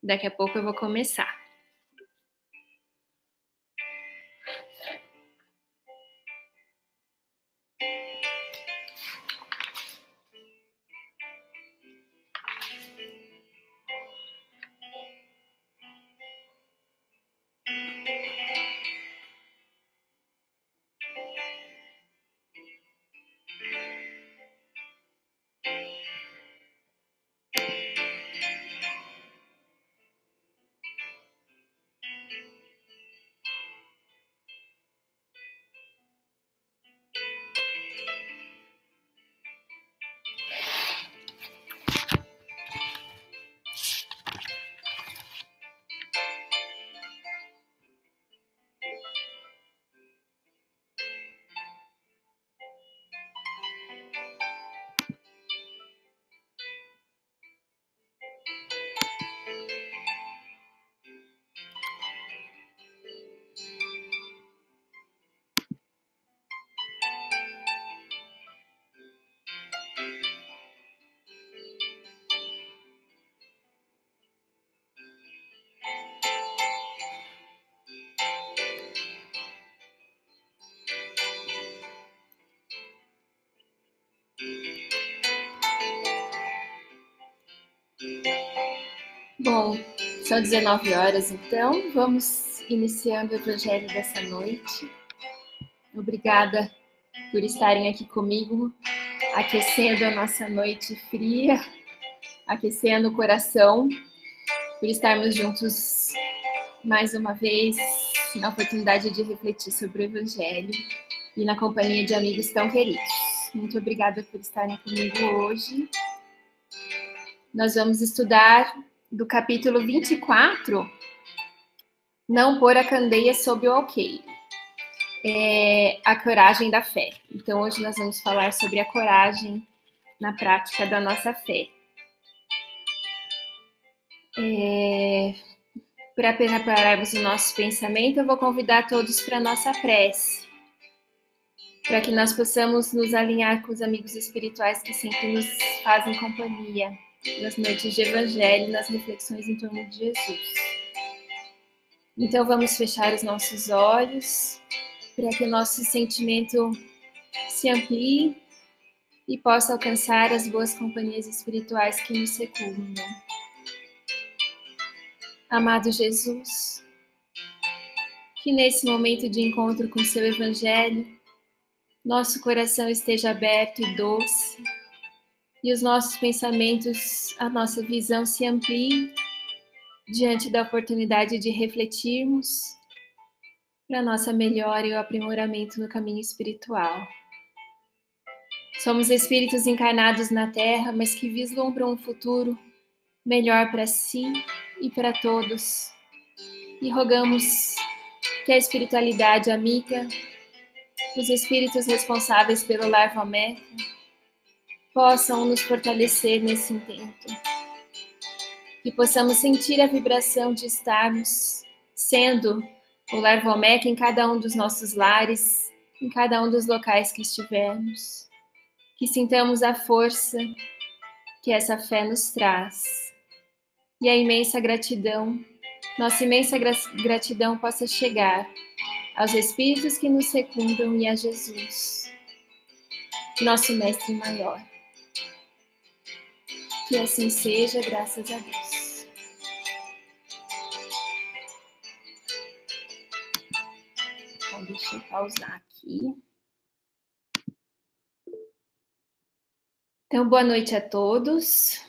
Daqui a pouco eu vou começar. Bom, são 19 horas, então vamos iniciando o Evangelho dessa noite. Obrigada por estarem aqui comigo, aquecendo a nossa noite fria, aquecendo o coração, por estarmos juntos mais uma vez na oportunidade de refletir sobre o Evangelho e na companhia de amigos tão queridos. Muito obrigada por estarem comigo hoje. Nós vamos estudar do capítulo 24, Não pôr a candeia sob o alqueire, a coragem da fé. Então, hoje nós vamos falar sobre a coragem na prática da nossa fé. Para prepararmos o nosso pensamento, eu vou convidar todos para a nossa prece, para que nós possamos nos alinhar com os amigos espirituais que sempre nos fazem companhia nas noites de Evangelho, nas reflexões em torno de Jesus. Então vamos fechar os nossos olhos para que o nosso sentimento se amplie e possa alcançar as boas companhias espirituais que nos secundam. Amado Jesus, que nesse momento de encontro com o seu Evangelho, nosso coração esteja aberto e doce, e os nossos pensamentos, a nossa visão se amplie diante da oportunidade de refletirmos para a nossa melhora e o aprimoramento no caminho espiritual. Somos espíritos encarnados na Terra, mas que vislumbram um futuro melhor para si e para todos. E rogamos que a espiritualidade amiga, os espíritos responsáveis pelo Lar Valmeca, possam nos fortalecer nesse intento. Que possamos sentir a vibração de estarmos sendo o Lar Valmeca em cada um dos nossos lares, em cada um dos locais que estivermos. Que sintamos a força que essa fé nos traz. E a imensa gratidão, nossa imensa gratidão possa chegar aos espíritos que nos secundam e a Jesus, nosso Mestre Maior. Que assim seja, graças a Deus. Então, deixa eu pausar aqui. Então, boa noite a todos,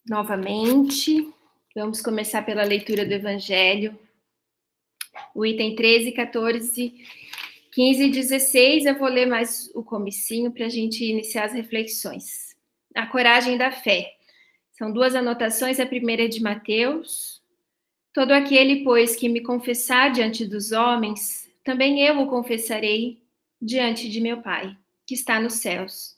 novamente. Vamos começar pela leitura do Evangelho. O item 13, 14, 15 e 16, eu vou ler mais o comecinho para a gente iniciar as reflexões. A coragem da fé. São duas anotações, a primeira é de Mateus. Todo aquele, pois, que me confessar diante dos homens, também eu o confessarei diante de meu Pai, que está nos céus.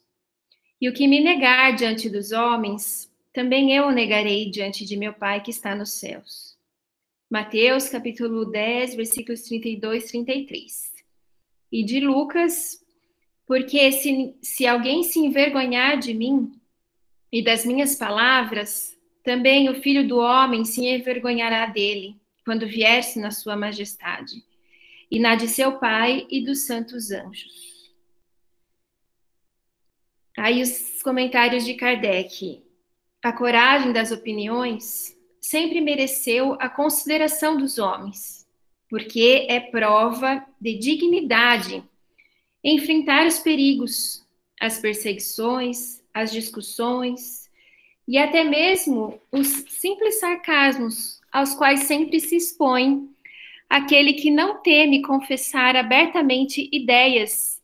E o que me negar diante dos homens, também eu o negarei diante de meu Pai, que está nos céus. Mateus, capítulo 10, versículos 32 e 33. E de Lucas, porque se alguém se envergonhar de mim e das minhas palavras, também o Filho do Homem se envergonhará dele, quando viesse na sua majestade, e na de seu Pai e dos santos anjos. Aí os comentários de Kardec. A coragem das opiniões sempre mereceu a consideração dos homens, porque é prova de dignidade enfrentar os perigos, as perseguições, as discussões e até mesmo os simples sarcasmos aos quais sempre se expõe aquele que não teme confessar abertamente ideias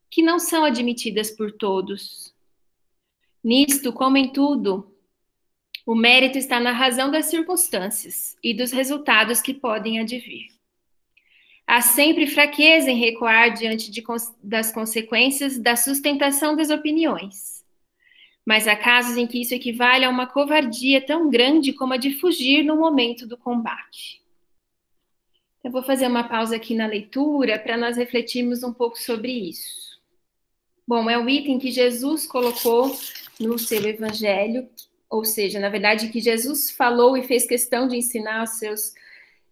que não são admitidas por todos. Nisto, como em tudo, o mérito está na razão das circunstâncias e dos resultados que podem advir. Há sempre fraqueza em recuar diante das consequências da sustentação das opiniões. Mas há casos em que isso equivale a uma covardia tão grande como a de fugir no momento do combate. Eu vou fazer uma pausa aqui na leitura para nós refletirmos um pouco sobre isso. Bom, é o item que Jesus colocou no seu evangelho, ou seja, na verdade, que Jesus falou e fez questão de ensinar aos seus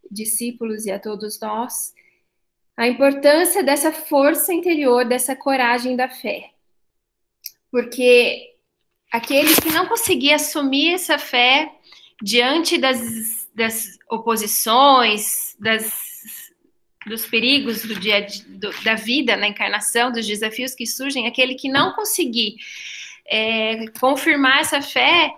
discípulos e a todos nós, a importância dessa força interior, dessa coragem da fé. Porque aquele que não conseguia assumir essa fé diante das oposições, dos perigos do da vida na encarnação, dos desafios que surgem, aquele que não conseguir confirmar essa fé,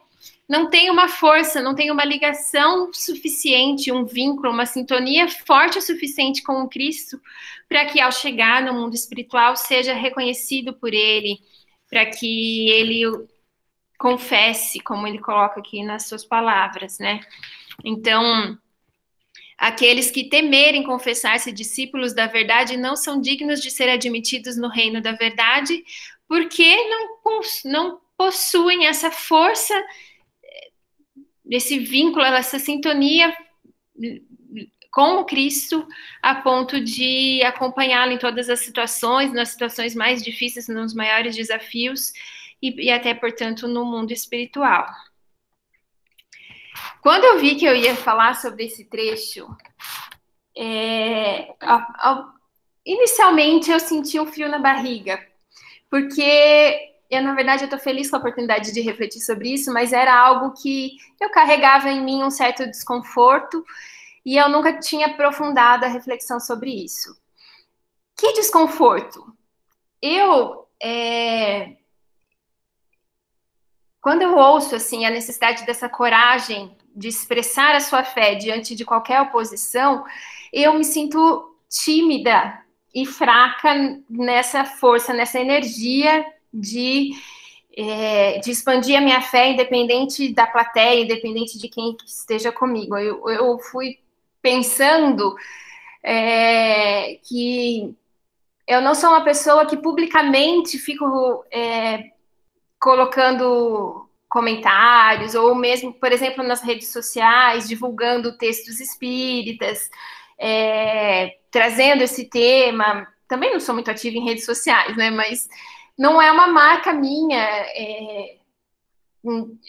não tem uma força, não tem uma ligação suficiente, um vínculo, uma sintonia forte o suficiente com o Cristo para que ao chegar no mundo espiritual seja reconhecido por ele, para que ele confesse, como ele coloca aqui nas suas palavras, né? Então, aqueles que temerem confessar-se discípulos da verdade não são dignos de ser admitidos no reino da verdade, porque não possuem essa força, esse vínculo, essa sintonia com o Cristo, a ponto de acompanhá-lo em todas as situações, nas situações mais difíceis, nos maiores desafios, e até, portanto, no mundo espiritual. Quando eu vi que eu ia falar sobre esse trecho, inicialmente eu senti um frio na barriga, porque na verdade, eu estou feliz com a oportunidade de refletir sobre isso, mas era algo que eu carregava em mim um certo desconforto e eu nunca tinha aprofundado a reflexão sobre isso. Que desconforto? Quando eu ouço assim a necessidade dessa coragem de expressar a sua fé diante de qualquer oposição, eu me sinto tímida e fraca nessa força, nessa energia de expandir a minha fé, independente da plateia, independente de quem esteja comigo. Eu fui pensando que eu não sou uma pessoa que publicamente fico colocando comentários, ou mesmo, por exemplo, nas redes sociais, divulgando textos espíritas, trazendo esse tema. Também não sou muito ativa em redes sociais, né? Mas não é uma marca minha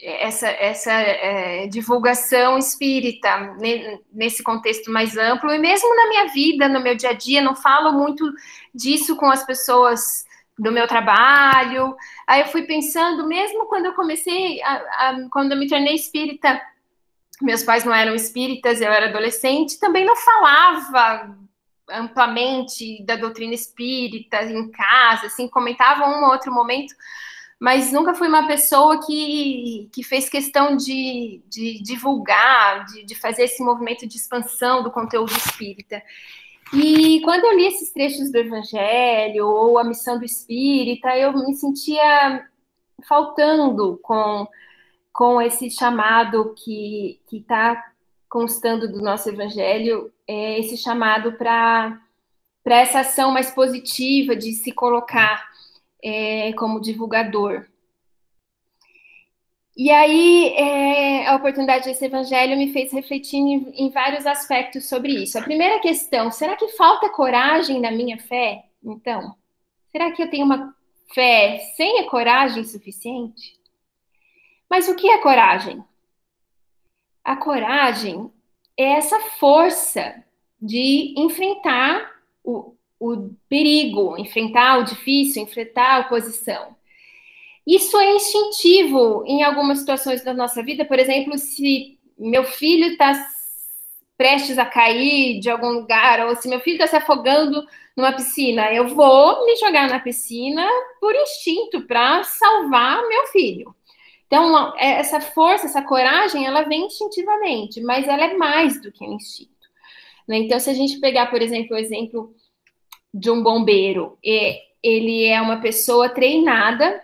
essa divulgação espírita nesse contexto mais amplo, e mesmo na minha vida, no meu dia a dia, não falo muito disso com as pessoas do meu trabalho. Aí eu fui pensando, mesmo quando eu comecei, quando eu me tornei espírita, meus pais não eram espíritas, eu era adolescente, também não falava amplamente da doutrina espírita em casa, assim, comentava um ou outro momento, mas nunca fui uma pessoa que fez questão de divulgar, de fazer esse movimento de expansão do conteúdo espírita. E quando eu li esses trechos do Evangelho, ou a missão do espírita, eu me sentia faltando com esse chamado que está constando do nosso Evangelho, esse chamado para essa ação mais positiva de se colocar como divulgador. E aí, a oportunidade desse evangelho me fez refletir em vários aspectos sobre isso. A primeira questão, será que falta coragem na minha fé? Então, será que eu tenho uma fé sem a coragem suficiente? Mas o que é coragem? A coragem é essa força de enfrentar o perigo, enfrentar o difícil, enfrentar a oposição. Isso é instintivo em algumas situações da nossa vida. Por exemplo, se meu filho está prestes a cair de algum lugar, ou se meu filho está se afogando numa piscina, eu vou me jogar na piscina por instinto para salvar meu filho. Então, essa força, essa coragem, ela vem instintivamente, mas ela é mais do que um instinto. Né? Então, se a gente pegar, por exemplo, o exemplo de um bombeiro, ele é uma pessoa treinada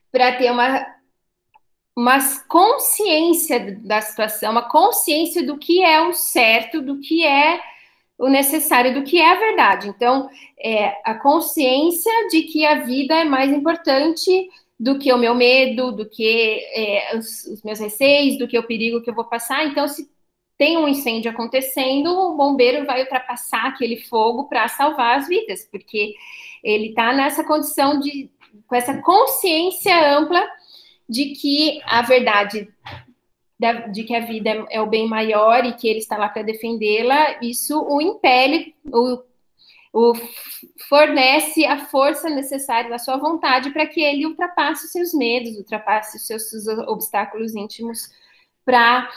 para ter uma consciência da situação, uma consciência do que é o certo, do que é o necessário, do que é a verdade. Então, a consciência de que a vida é mais importante do que o meu medo, do que os meus receios, do que o perigo que eu vou passar. Então, se tem um incêndio acontecendo, o bombeiro vai ultrapassar aquele fogo para salvar as vidas, porque ele está nessa condição com essa consciência ampla de que a verdade, de que a vida é o bem maior e que ele está lá para defendê-la, isso o impele, o fornece a força necessária da sua vontade para que ele ultrapasse os seus medos, ultrapasse os seus obstáculos íntimos para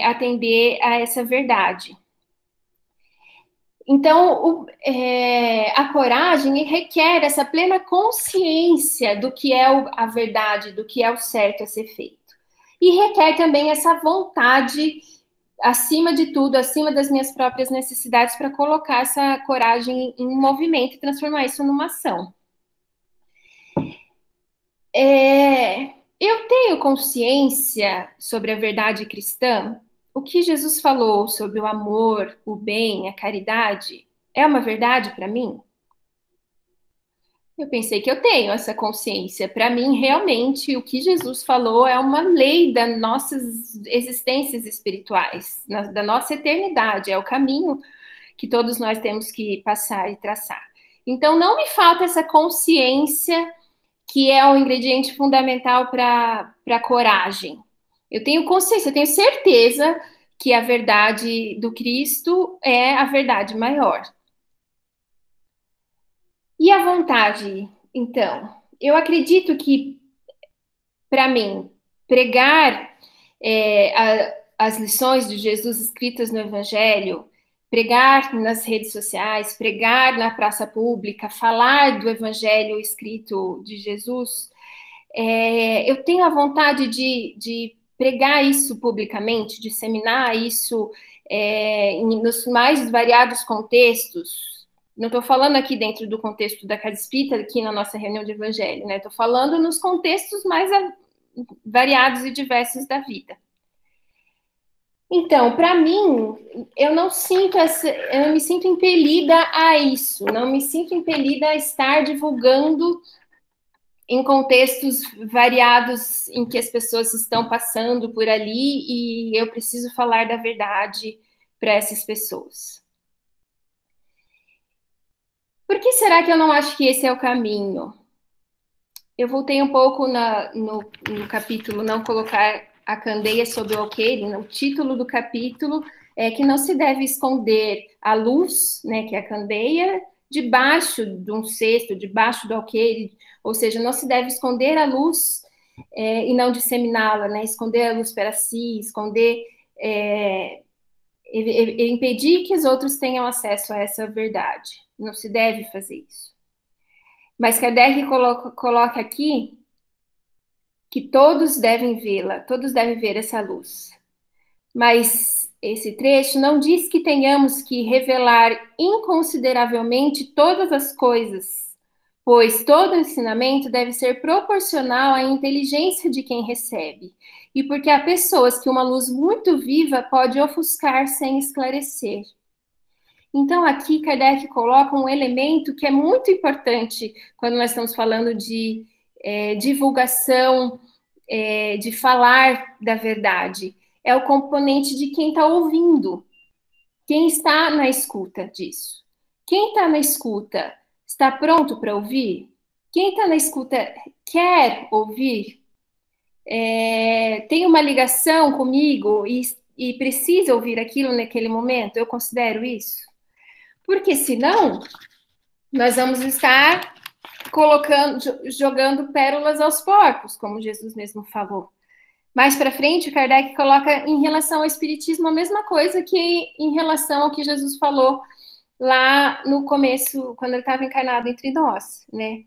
atender a essa verdade. Então, a coragem requer essa plena consciência do que é a verdade, do que é o certo a ser feito. E requer também essa vontade, acima de tudo, acima das minhas próprias necessidades, para colocar essa coragem em movimento e transformar isso numa ação. Eu tenho consciência sobre a verdade cristã. O que Jesus falou sobre o amor, o bem, a caridade, é uma verdade para mim? Eu pensei que eu tenho essa consciência. Para mim, realmente, o que Jesus falou é uma lei das nossas existências espirituais, da nossa eternidade, é o caminho que todos nós temos que passar e traçar. Então, não me falta essa consciência que é o ingrediente fundamental para a coragem. Eu tenho consciência, eu tenho certeza que a verdade do Cristo é a verdade maior. E a vontade, então? Eu acredito que, para mim, pregar as lições de Jesus escritas no Evangelho, pregar nas redes sociais, pregar na praça pública, falar do Evangelho escrito de Jesus, eu tenho a vontade de pregar isso publicamente, disseminar isso nos mais variados contextos. Não estou falando aqui dentro do contexto da Casa Espírita, aqui na nossa reunião de evangelho, né? Estou falando nos contextos mais variados e diversos da vida. Então, para mim, eu não me sinto impelida a isso, não me sinto impelida a estar divulgando em contextos variados em que as pessoas estão passando por ali e eu preciso falar da verdade para essas pessoas. Por que será que eu não acho que esse é o caminho? Eu voltei um pouco no capítulo Não Colocar a Candeia sob o Alqueire. O título do capítulo é que não se deve esconder a luz, né, que é a candeia, debaixo de um cesto, debaixo do alqueire, ou seja, não se deve esconder a luz e não disseminá-la, né, esconder a luz para si, impedir que os outros tenham acesso a essa verdade. Não se deve fazer isso. Mas Kardec coloca aqui que todos devem vê-la, todos devem ver essa luz. Mas esse trecho não diz que tenhamos que revelar inconsideravelmente todas as coisas, pois todo ensinamento deve ser proporcional à inteligência de quem recebe, e porque há pessoas que uma luz muito viva pode ofuscar sem esclarecer. Então, aqui Kardec coloca um elemento que é muito importante quando nós estamos falando de divulgação, de falar da verdade. É o componente de quem está ouvindo, quem está na escuta disso. Quem está na escuta está pronto para ouvir? Quem está na escuta quer ouvir? tem uma ligação comigo e precisa ouvir aquilo naquele momento? Eu considero isso? Porque senão, nós vamos estar jogando pérolas aos porcos, como Jesus mesmo falou. Mais para frente, Kardec coloca em relação ao espiritismo a mesma coisa que em relação ao que Jesus falou lá no começo, quando ele estava encarnado entre nós, né?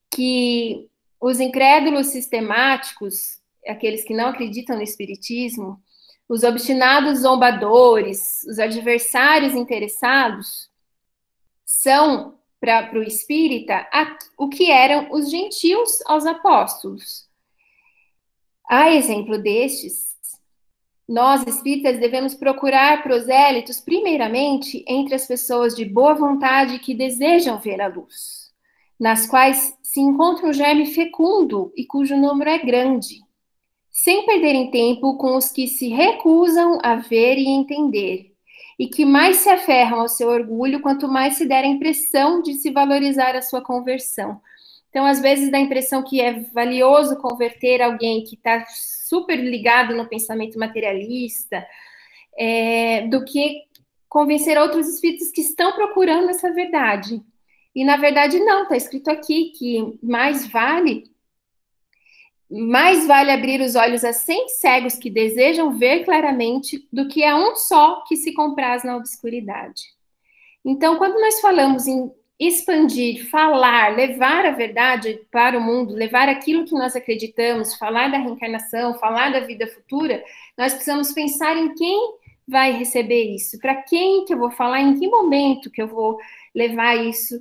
Que os incrédulos sistemáticos, aqueles que não acreditam no espiritismo, os obstinados zombadores, os adversários interessados, são para o espírita o que eram os gentios aos apóstolos. A exemplo destes, nós espíritas devemos procurar prosélitos, primeiramente, entre as pessoas de boa vontade que desejam ver a luz, nas quais se encontra um germe fecundo e cujo número é grande, sem perderem tempo com os que se recusam a ver e entender, e que mais se aferram ao seu orgulho quanto mais se der a impressão de se valorizar a sua conversão. Então, às vezes, dá a impressão que é valioso converter alguém que está super ligado no pensamento materialista, do que convencer outros espíritos que estão procurando essa verdade. E, na verdade, não, está escrito aqui que mais vale abrir os olhos a 100 cegos que desejam ver claramente do que a um só que se compraz na obscuridade. Então, quando nós falamos em expandir, falar, levar a verdade para o mundo, levar aquilo que nós acreditamos, falar da reencarnação, falar da vida futura, nós precisamos pensar em quem vai receber isso, para quem que eu vou falar, em que momento que eu vou levar isso,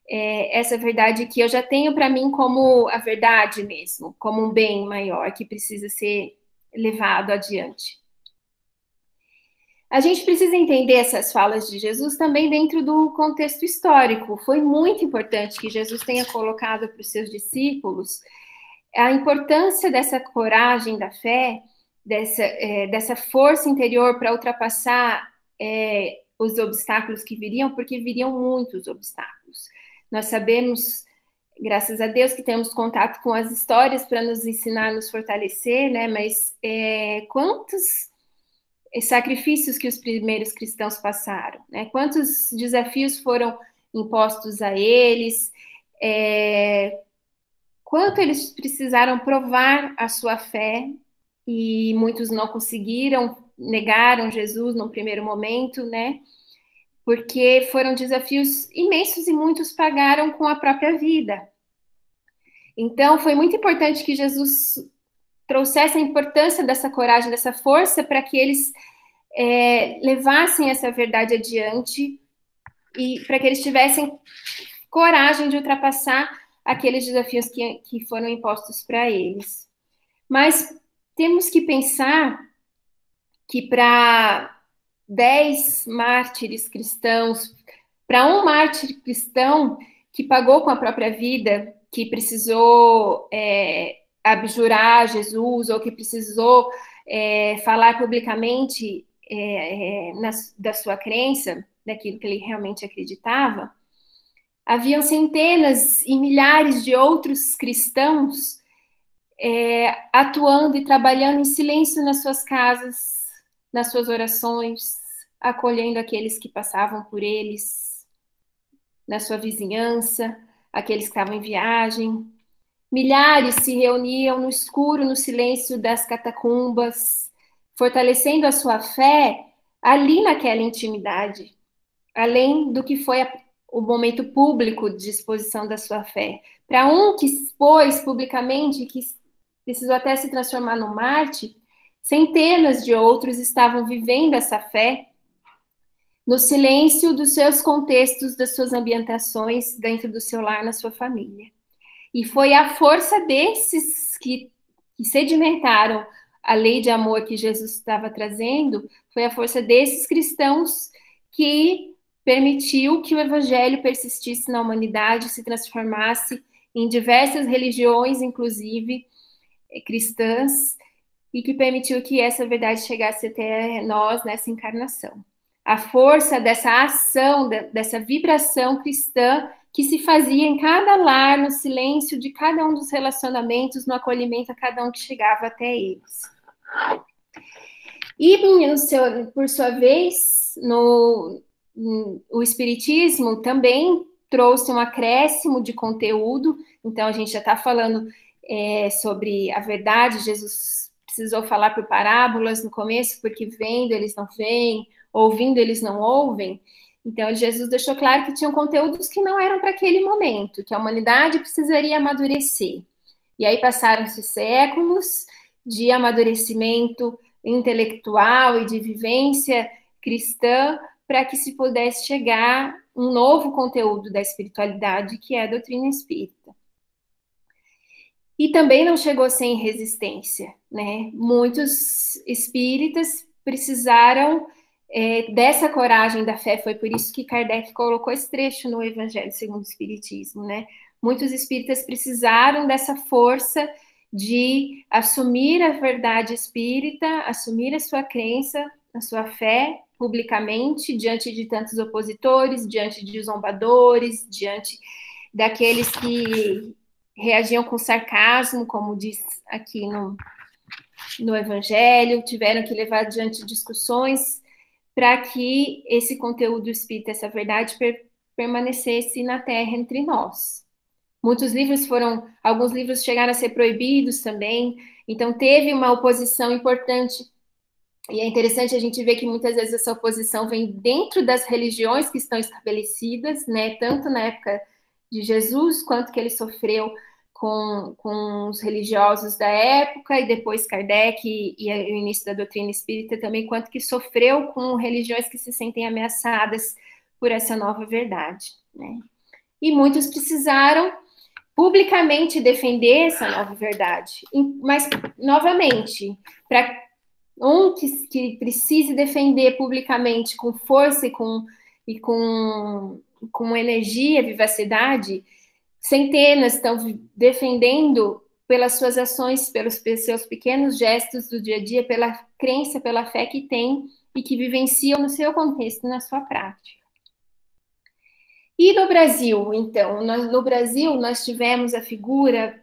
essa verdade que eu já tenho para mim como a verdade mesmo, como um bem maior que precisa ser levado adiante. A gente precisa entender essas falas de Jesus também dentro do contexto histórico. Foi muito importante que Jesus tenha colocado para os seus discípulos a importância dessa coragem da fé, dessa força interior para ultrapassar os obstáculos que viriam, porque viriam muitos obstáculos. Nós sabemos, graças a Deus, que temos contato com as histórias para nos ensinar, nos fortalecer, né? Mas quantos sacrifícios que os primeiros cristãos passaram, né? Quantos desafios foram impostos a eles, quanto eles precisaram provar a sua fé, e muitos não conseguiram, negaram Jesus no primeiro momento, né? Porque foram desafios imensos e muitos pagaram com a própria vida. Então, foi muito importante que Jesus trouxesse a importância dessa coragem, dessa força, para que eles levassem essa verdade adiante e para que eles tivessem coragem de ultrapassar aqueles desafios que foram impostos para eles. Mas temos que pensar que para 10 mártires cristãos, para um mártir cristão que pagou com a própria vida, que precisou abjurar Jesus, ou que precisou falar publicamente da sua crença, daquilo que ele realmente acreditava, haviam centenas e milhares de outros cristãos atuando e trabalhando em silêncio nas suas casas, nas suas orações, acolhendo aqueles que passavam por eles, na sua vizinhança, aqueles que estavam em viagem. Milhares se reuniam no escuro, no silêncio das catacumbas, fortalecendo a sua fé ali naquela intimidade, além do que foi o momento público de exposição da sua fé. Para um que expôs publicamente, que precisou até se transformar no mártir, centenas de outros estavam vivendo essa fé no silêncio dos seus contextos, das suas ambientações, dentro do seu lar, na sua família. E foi a força desses que sedimentaram a lei de amor que Jesus estava trazendo, foi a força desses cristãos que permitiu que o evangelho persistisse na humanidade, se transformasse em diversas religiões, inclusive cristãs, e que permitiu que essa verdade chegasse até nós nessa encarnação. A força dessa ação, dessa vibração cristã que se fazia em cada lar, no silêncio de cada um dos relacionamentos, no acolhimento a cada um que chegava até eles. E, por sua vez, o Espiritismo também trouxe um acréscimo de conteúdo. Então, a gente já está falando sobre a verdade. Jesus precisou falar por parábolas no começo, porque vendo eles não veem, ouvindo eles não ouvem. Então, Jesus deixou claro que tinham conteúdos que não eram para aquele momento, que a humanidade precisaria amadurecer. E aí passaram-se séculos de amadurecimento intelectual e de vivência cristã para que se pudesse chegar um novo conteúdo da espiritualidade, que é a doutrina espírita. E também não chegou sem resistência, né? Muitos espíritas precisaram dessa coragem da fé. Foi por isso que Kardec colocou esse trecho no Evangelho segundo o Espiritismo, né? Muitos espíritas precisaram dessa força de assumir a verdade espírita, assumir a sua crença, a sua fé publicamente, diante de tantos opositores, diante de zombadores, diante daqueles que reagiam com sarcasmo, como diz aqui no Evangelho, tiveram que levar adiante discussões para que esse conteúdo espírita, essa verdade, permanecesse na Terra entre nós. Alguns livros chegaram a ser proibidos também, então teve uma oposição importante. E é interessante a gente ver que muitas vezes essa oposição vem dentro das religiões que estão estabelecidas, né? Tanto na época de Jesus, quanto que ele sofreu com os religiosos da época, e depois Kardec e o início da doutrina espírita também, quanto que sofreu com religiões que se sentem ameaçadas por essa nova verdade, né? E muitos precisaram publicamente defender essa nova verdade. Mas, novamente, para que precise defender publicamente com força e com energia, vivacidade, centenas estão defendendo pelas suas ações, pelos seus pequenos gestos do dia a dia, pela crença, pela fé que têm e que vivenciam no seu contexto, na sua prática. E no Brasil, então? No Brasil, nós tivemos a figura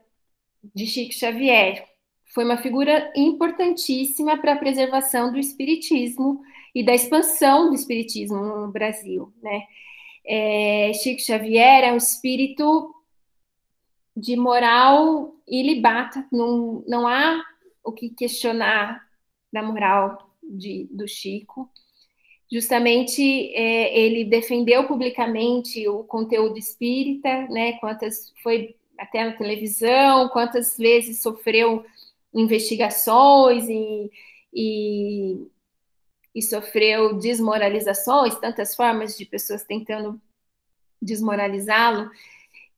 de Chico Xavier. Foi uma figura importantíssima para a preservação do espiritismo e da expansão do espiritismo no Brasil, né? Chico Xavier é um espírito de moral ilibata, não há o que questionar da moral do Chico. Justamente ele defendeu publicamente o conteúdo espírita, né? Foi até na televisão, quantas vezes sofreu investigações e sofreu desmoralizações, tantas formas de pessoas tentando desmoralizá-lo.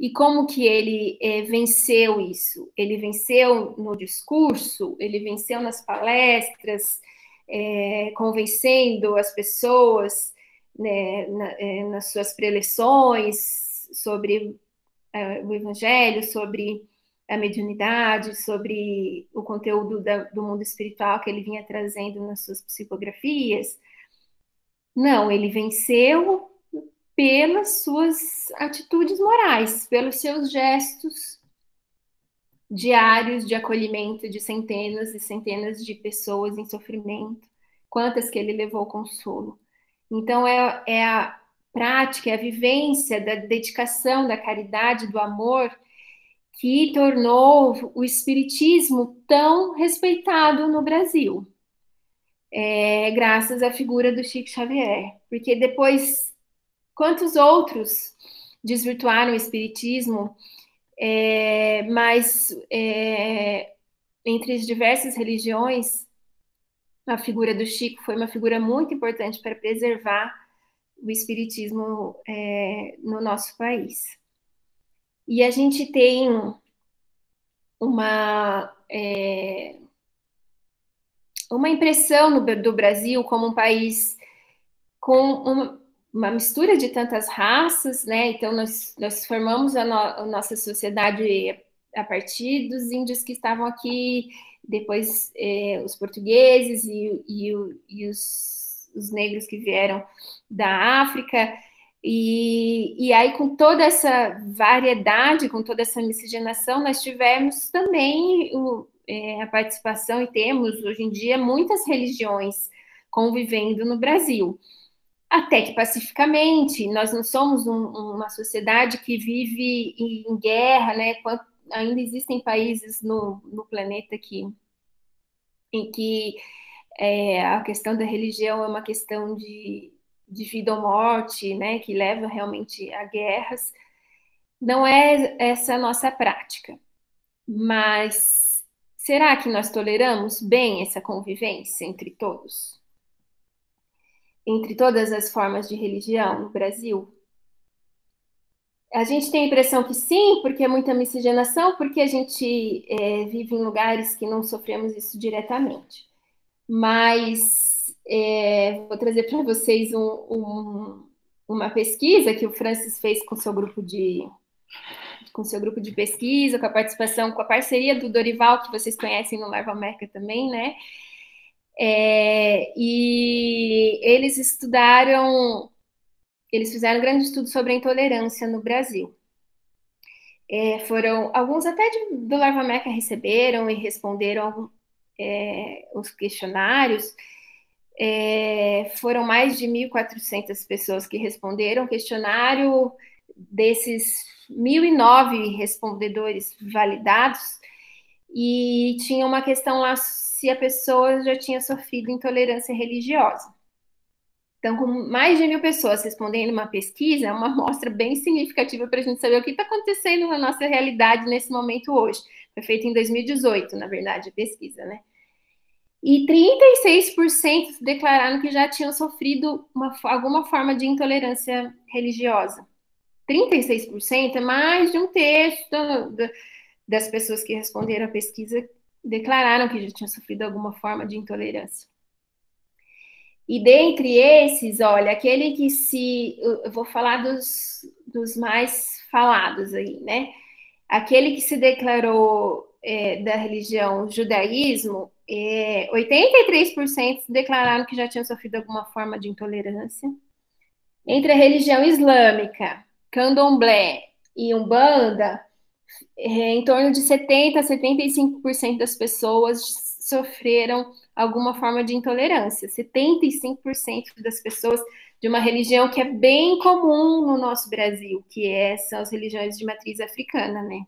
E como que ele venceu isso? Ele venceu no discurso, ele venceu nas palestras, convencendo as pessoas, né, nas suas preleções sobre o Evangelho, sobre a mediunidade, sobre o conteúdo do mundo espiritual que ele vinha trazendo nas suas psicografias. Não, ele venceu pelas suas atitudes morais, pelos seus gestos diários de acolhimento de centenas e centenas de pessoas em sofrimento, quantas que ele levou consolo. Então, é a prática, é a vivência da dedicação, da caridade, do amor, que tornou o espiritismo tão respeitado no Brasil, graças à figura do Chico Xavier. Porque depois, quantos outros desvirtuaram o espiritismo, mas entre as diversas religiões, a figura do Chico foi uma figura muito importante para preservar o espiritismo no nosso país. E a gente tem uma impressão do Brasil como um país com uma mistura de tantas raças, né? Então, nós formamos a nossa sociedade a partir dos índios que estavam aqui, depois os portugueses e os negros que vieram da África. E aí, com toda essa variedade, com toda essa miscigenação, nós tivemos também a participação, e temos, hoje em dia, muitas religiões convivendo no Brasil. Até que pacificamente, nós não somos uma sociedade que vive em guerra, né? Ainda existem países no planeta em que a questão da religião é uma questão de vida ou morte, né? Que leva realmente a guerras. Não é essa a nossa prática, mas será que nós toleramos bem essa convivência entre todos? Entre todas as formas de religião no Brasil? A gente tem a impressão que sim, porque é muita miscigenação, porque a gente vive em lugares que não sofremos isso diretamente. Mas vou trazer para vocês uma pesquisa que o Francis fez com seu grupo de pesquisa, com a participação, com a parceria do Dorival, que vocês conhecem no Live América também, né? E eles fizeram um grande estudo sobre a intolerância no Brasil. Foram alguns até do Live América receberam e responderam os questionários. Foram mais de 1.400 pessoas que responderam o questionário. Desses 1.009 respondedores validados, e tinha uma questão lá se a pessoa já tinha sofrido intolerância religiosa. Então, com mais de 1.000 pessoas respondendo uma pesquisa, é uma amostra bem significativa para a gente saber o que está acontecendo na nossa realidade nesse momento hoje. Foi feita em 2018, na verdade, a pesquisa, né? E 36% declararam que já tinham sofrido alguma forma de intolerância religiosa. 36% é mais de um terço das pessoas que responderam a pesquisa declararam que já tinham sofrido alguma forma de intolerância. E dentre esses, olha, aquele que eu vou falar dos mais falados aí, né? Aquele que se declarou da religião judaísmo, 83% declararam que já tinham sofrido alguma forma de intolerância. Entre a religião islâmica, candomblé e umbanda, em torno de 70% a 75% das pessoas sofreram alguma forma de intolerância. 75% das pessoas de uma religião que é bem comum no nosso Brasil, são as religiões de matriz africana, né?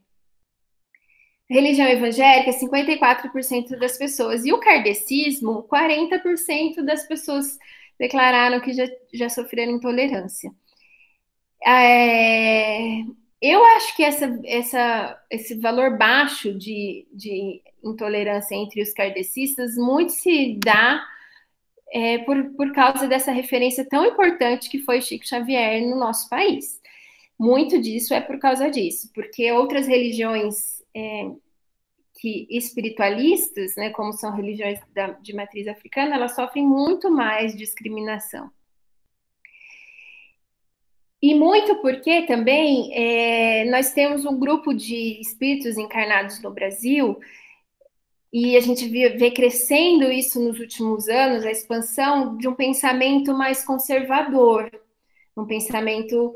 Religião evangélica, 54% das pessoas. E o kardecismo, 40% das pessoas declararam que já sofreram intolerância. Eu acho que esse valor baixo de intolerância entre os kardecistas muito se dá por causa dessa referência tão importante que foi Chico Xavier no nosso país. Muito disso é por causa disso, porque outras religiões espiritualistas, né, como são religiões de matriz africana, elas sofrem muito mais discriminação. E muito porque também nós temos um grupo de espíritos encarnados no Brasil, e a gente vê crescendo isso nos últimos anos, a expansão de um pensamento mais conservador, um pensamento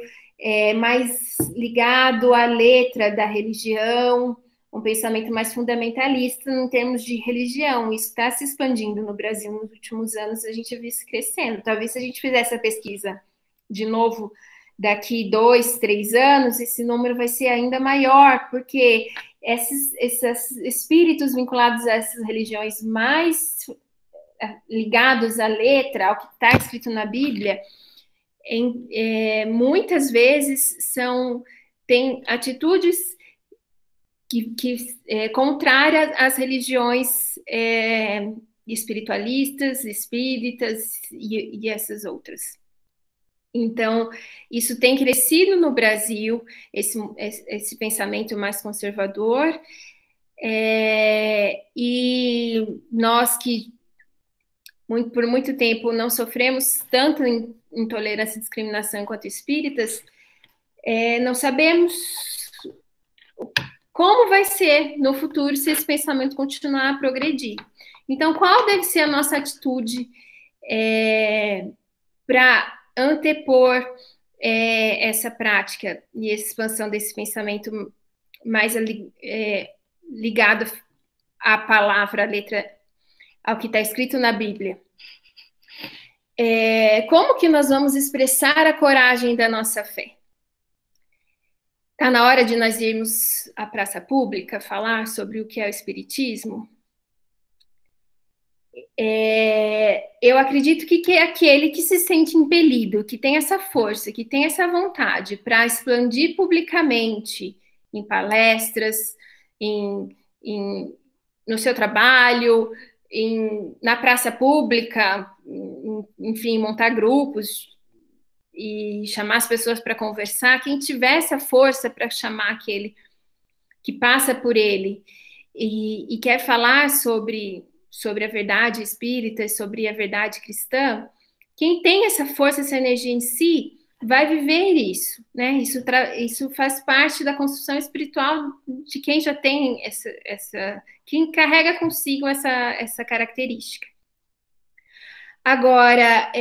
mais ligado à letra da religião, um pensamento mais fundamentalista em termos de religião. Isso está se expandindo no Brasil nos últimos anos, a gente viu isso crescendo. Talvez se a gente fizesse a pesquisa de novo daqui 2, 3 anos, esse número vai ser ainda maior, porque esses espíritos vinculados a essas religiões mais ligados à letra, ao que está escrito na Bíblia, muitas vezes têm atitudes contrárias às religiões espiritualistas, espíritas e essas outras. Então, isso tem crescido no Brasil, esse pensamento mais conservador, e nós que por muito tempo não sofremos tanto intolerância e discriminação quanto espíritas, não sabemos como vai ser no futuro se esse pensamento continuar a progredir. Então, qual deve ser a nossa atitude para antepor essa prática e essa expansão desse pensamento mais ligado à palavra, à letra, ao que está escrito na Bíblia. Como que nós vamos expressar a coragem da nossa fé? Está na hora de nós irmos à praça pública falar sobre o que é o Espiritismo? Eu acredito que é aquele que se sente impelido, que tem essa força, que tem essa vontade para expandir publicamente em palestras, no seu trabalho, na praça pública, enfim, montar grupos e chamar as pessoas para conversar. Quem tiver essa força para chamar aquele que passa por ele e quer falar sobre a verdade espírita, sobre a verdade cristã, quem tem essa força, essa energia em si, vai viver isso, né? Isso faz parte da construção espiritual de quem já tem quem carrega consigo essa característica. Agora,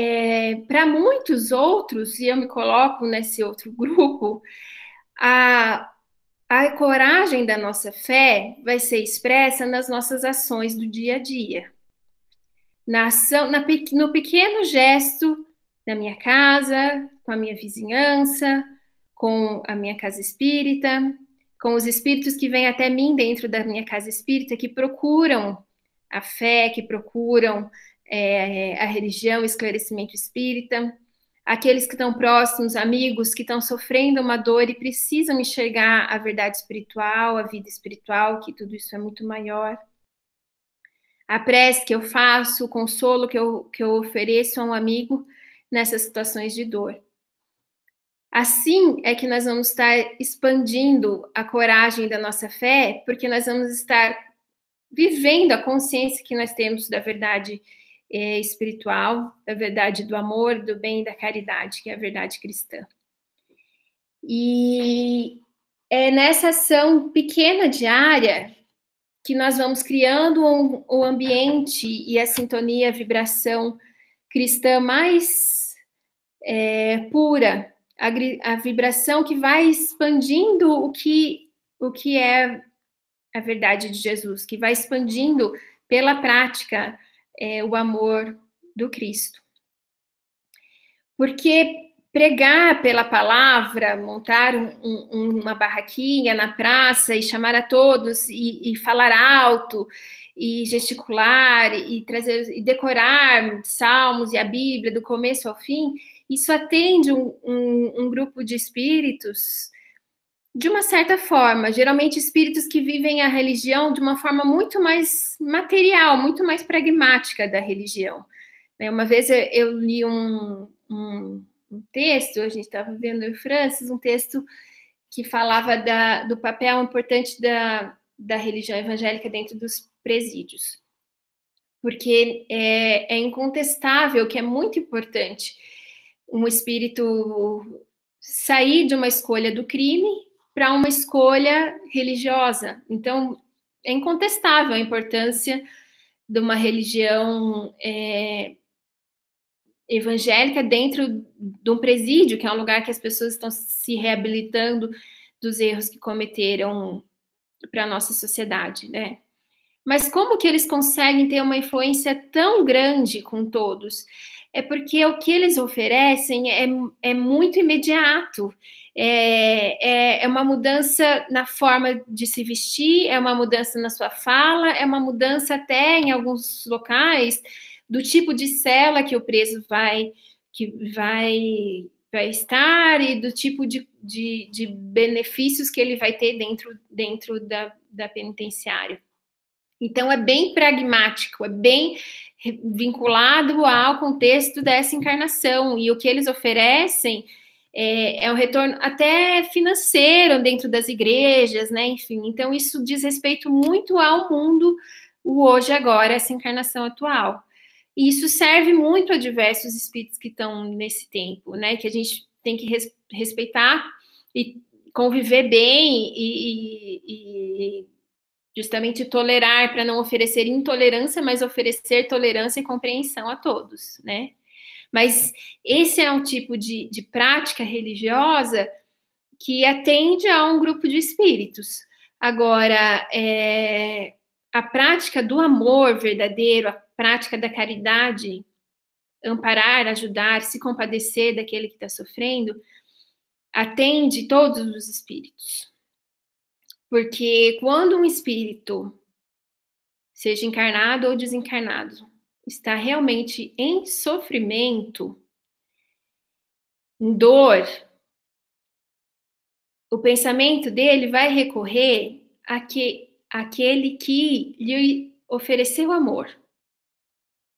para muitos outros, e eu me coloco nesse outro grupo, a coragem da nossa fé vai ser expressa nas nossas ações do dia a dia. No pequeno gesto da minha casa, com a minha vizinhança, com a minha casa espírita, com os espíritos que vêm até mim dentro da minha casa espírita, que procuram a fé, que procuram a religião, o esclarecimento espírita, aqueles que estão próximos, amigos que estão sofrendo uma dor e precisam enxergar a verdade espiritual, a vida espiritual, que tudo isso é muito maior. A prece que eu faço, o consolo que eu ofereço a um amigo nessas situações de dor. Assim é que nós vamos estar expandindo a coragem da nossa fé, porque nós vamos estar vivendo a consciência que nós temos da verdade espiritual, da verdade do amor, do bem e da caridade, que é a verdade cristã. E é nessa ação pequena diária que nós vamos criando o ambiente e a sintonia, a vibração cristã mais pura, a vibração que vai expandindo o que é a verdade de Jesus, que vai expandindo pela prática o amor do Cristo. Porque pregar pela palavra, montar uma barraquinha na praça e chamar a todos e falar alto e gesticular e trazer e decorar salmos e a Bíblia do começo ao fim, isso atende um grupo de espíritos de uma certa forma, geralmente espíritos que vivem a religião de uma forma muito mais material, muito mais pragmática da religião. Uma vez eu li um texto, a gente estava vendo em Francis, um texto que falava do papel importante da religião evangélica dentro dos presídios. Porque é incontestável que é muito importante um espírito sair de uma escolha do crime para uma escolha religiosa. Então, é incontestável a importância de uma religião evangélica dentro de um presídio, que é um lugar que as pessoas estão se reabilitando dos erros que cometeram para a nossa sociedade, né? Mas como que eles conseguem ter uma influência tão grande com todos? É porque o que eles oferecem é muito imediato. É uma mudança na forma de se vestir, é uma mudança na sua fala, é uma mudança até em alguns locais do tipo de cela que o preso vai estar e do tipo de benefícios que ele vai ter dentro da penitenciária. Então, é bem pragmático, é bem vinculado ao contexto dessa encarnação. E o que eles oferecem é um retorno até financeiro dentro das igrejas, né? Enfim, então isso diz respeito muito ao mundo, o hoje, agora, essa encarnação atual. E isso serve muito a diversos espíritos que estão nesse tempo, né? Que a gente tem que respeitar e conviver bem e justamente tolerar, para não oferecer intolerância, mas oferecer tolerância e compreensão a todos, né? Mas esse é um tipo de prática religiosa que atende a um grupo de espíritos. Agora, a prática do amor verdadeiro, a prática da caridade, amparar, ajudar, se compadecer daquele que está sofrendo, atende todos os espíritos. Porque quando um espírito, seja encarnado ou desencarnado, está realmente em sofrimento, em dor, o pensamento dele vai recorrer àquele que lhe ofereceu amor,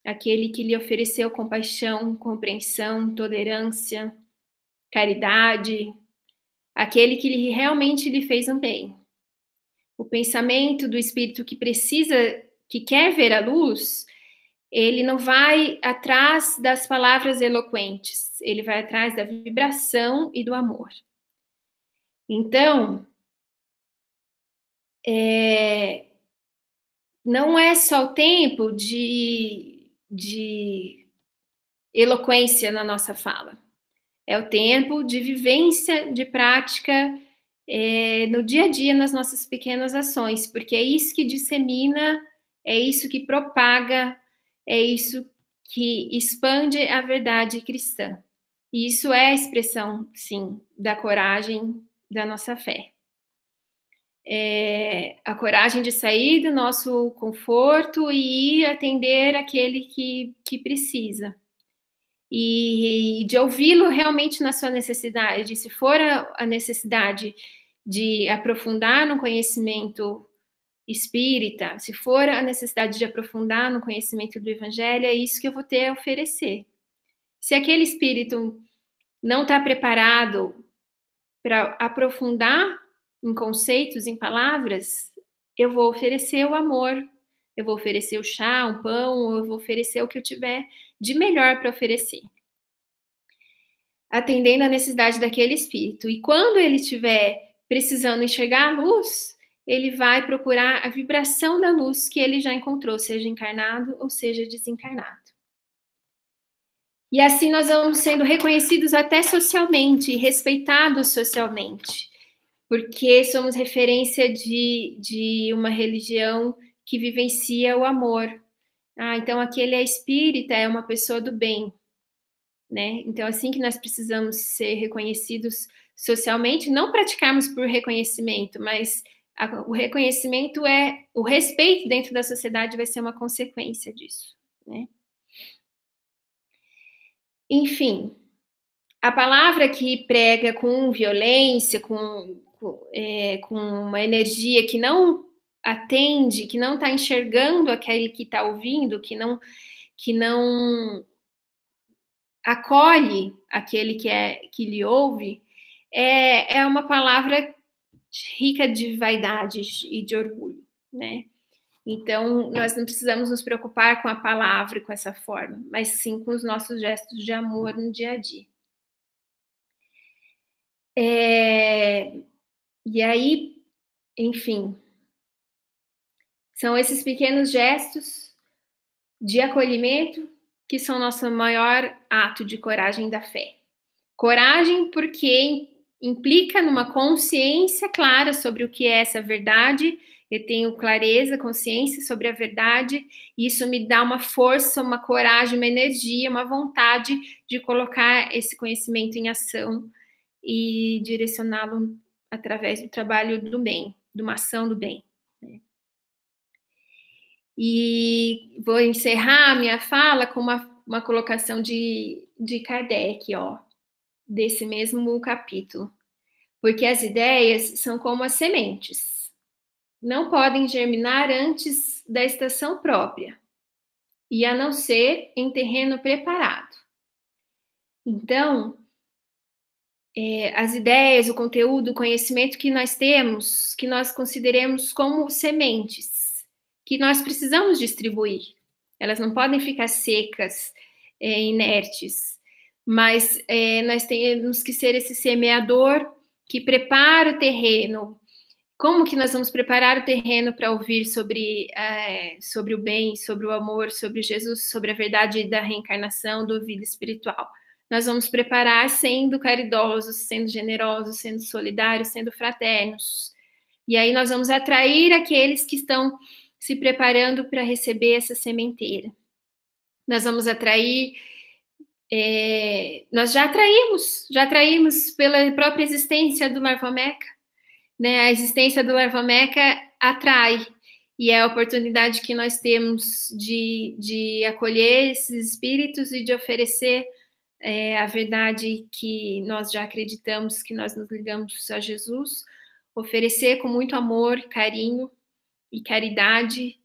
aquele que lhe ofereceu compaixão, compreensão, tolerância, caridade, aquele que realmente lhe fez um bem. O pensamento do espírito que precisa, que quer ver a luz, ele não vai atrás das palavras eloquentes, ele vai atrás da vibração e do amor. Então, não é só o tempo de eloquência na nossa fala, é o tempo de vivência, de prática no dia a dia, nas nossas pequenas ações, porque é isso que dissemina, é isso que propaga, é isso que expande a verdade cristã. E isso é a expressão, sim, da coragem da nossa fé. A coragem de sair do nosso conforto e ir atender aquele que precisa. E de ouvi-lo realmente na sua necessidade. Se for a necessidade de aprofundar no conhecimento espírita, se for a necessidade de aprofundar no conhecimento do Evangelho, é isso que eu vou ter a oferecer. Se aquele espírito não está preparado para aprofundar em conceitos, em palavras, eu vou oferecer o amor, eu vou oferecer o chá, um pão, eu vou oferecer o que eu tiver de melhor para oferecer, atendendo a necessidade daquele espírito. E quando ele estiver precisando enxergar a luz, ele vai procurar a vibração da luz que ele já encontrou, seja encarnado ou seja desencarnado. E assim nós vamos sendo reconhecidos até socialmente, respeitados socialmente, porque somos referência de uma religião que vivencia o amor. Então aquele é espírita, é uma pessoa do bem, né? Então assim que nós precisamos ser reconhecidos socialmente, não praticarmos por reconhecimento, mas o reconhecimento o respeito dentro da sociedade vai ser uma consequência disso, né? Enfim, a palavra que prega com violência, com uma energia que não atende, que não está enxergando aquele que está ouvindo, que não acolhe aquele que lhe ouve, é uma palavra rica de vaidade e de orgulho, né? Então, nós não precisamos nos preocupar com a palavra com essa forma, mas sim com os nossos gestos de amor no dia a dia. E aí, enfim, são esses pequenos gestos de acolhimento que são nosso maior ato de coragem da fé. Coragem porque implica numa consciência clara sobre o que é essa verdade. Eu tenho clareza, consciência sobre a verdade, e isso me dá uma força, uma coragem, uma energia, uma vontade de colocar esse conhecimento em ação e direcioná-lo através do trabalho do bem, de uma ação do bem. E vou encerrar a minha fala com uma colocação de Kardec, desse mesmo capítulo. Porque as ideias são como as sementes. Não podem germinar antes da estação própria, e a não ser em terreno preparado. Então, as ideias, o conteúdo, o conhecimento que nós temos, que nós consideremos como sementes, que nós precisamos distribuir. Elas não podem ficar secas, inertes, mas nós temos que ser esse semeador que prepara o terreno, como que nós vamos preparar o terreno para ouvir sobre o bem, sobre o amor, sobre Jesus, sobre a verdade da reencarnação, da vida espiritual? Nós vamos preparar sendo caridosos, sendo generosos, sendo solidários, sendo fraternos. E aí nós vamos atrair aqueles que estão se preparando para receber essa sementeira. Nós vamos atrair, nós já atraímos pela própria existência do Larvameca, né? A existência do Larvameca atrai, e é a oportunidade que nós temos de acolher esses espíritos e de oferecer a verdade que nós já acreditamos, que nós nos ligamos a Jesus, oferecer com muito amor, carinho e caridade,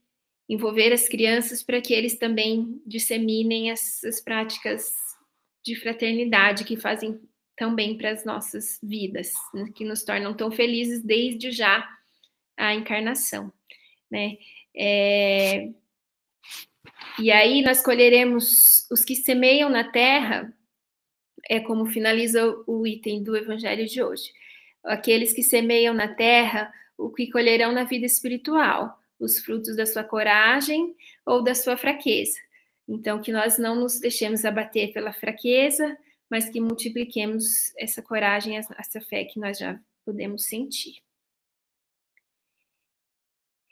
envolver as crianças para que eles também disseminem essas práticas de fraternidade que fazem tão bem para as nossas vidas, né? Que nos tornam tão felizes desde já a encarnação, né? E aí nós colheremos os que semeiam na terra, é como finaliza o item do Evangelho de hoje. Aqueles que semeiam na terra, o que colherão na vida espiritual, os frutos da sua coragem ou da sua fraqueza. Então, que nós não nos deixemos abater pela fraqueza, mas que multipliquemos essa coragem, essa fé que nós já podemos sentir.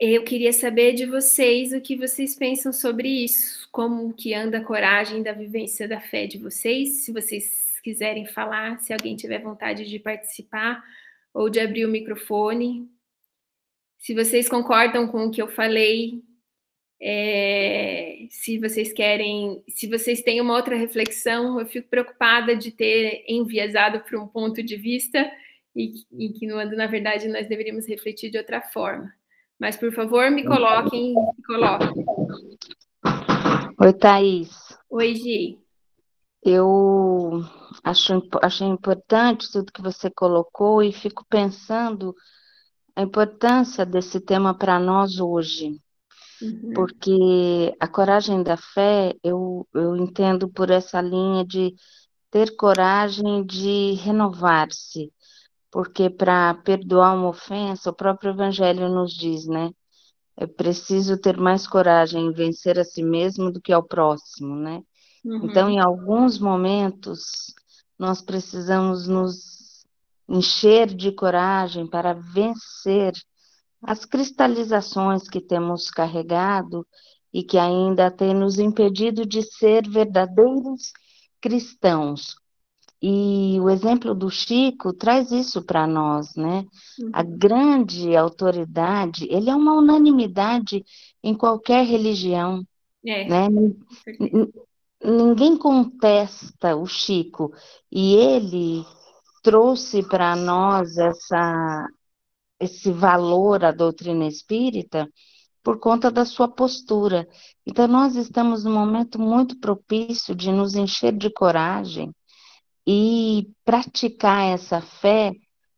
Eu queria saber de vocês o que vocês pensam sobre isso, como que anda a coragem da vivência da fé de vocês, se vocês quiserem falar, se alguém tiver vontade de participar ou de abrir o microfone. Se vocês concordam com o que eu falei, se vocês querem, se vocês têm uma outra reflexão, eu fico preocupada de ter enviesado para um ponto de vista e que, na verdade, nós deveríamos refletir de outra forma. Mas, por favor, me coloquem. Oi, Thaís. Oi, Gi. Eu achei importante tudo que você colocou e fico pensando a importância desse tema para nós hoje. Porque a coragem da fé, eu entendo por essa linha de ter coragem de renovar-se. Porque para perdoar uma ofensa, o próprio Evangelho nos diz, né? É preciso ter mais coragem em vencer a si mesmo do que ao próximo, né? Então, em alguns momentos, nós precisamos nos encher de coragem para vencer as cristalizações que temos carregado e que ainda têm nos impedido de ser verdadeiros cristãos. E o exemplo do Chico traz isso para nós, né? A grande autoridade, ele é uma unanimidade em qualquer religião, né? Ninguém contesta o Chico, e ele trouxe para nós esse valor à doutrina espírita por conta da sua postura. Então, nós estamos num momento muito propício de nos encher de coragem e praticar essa fé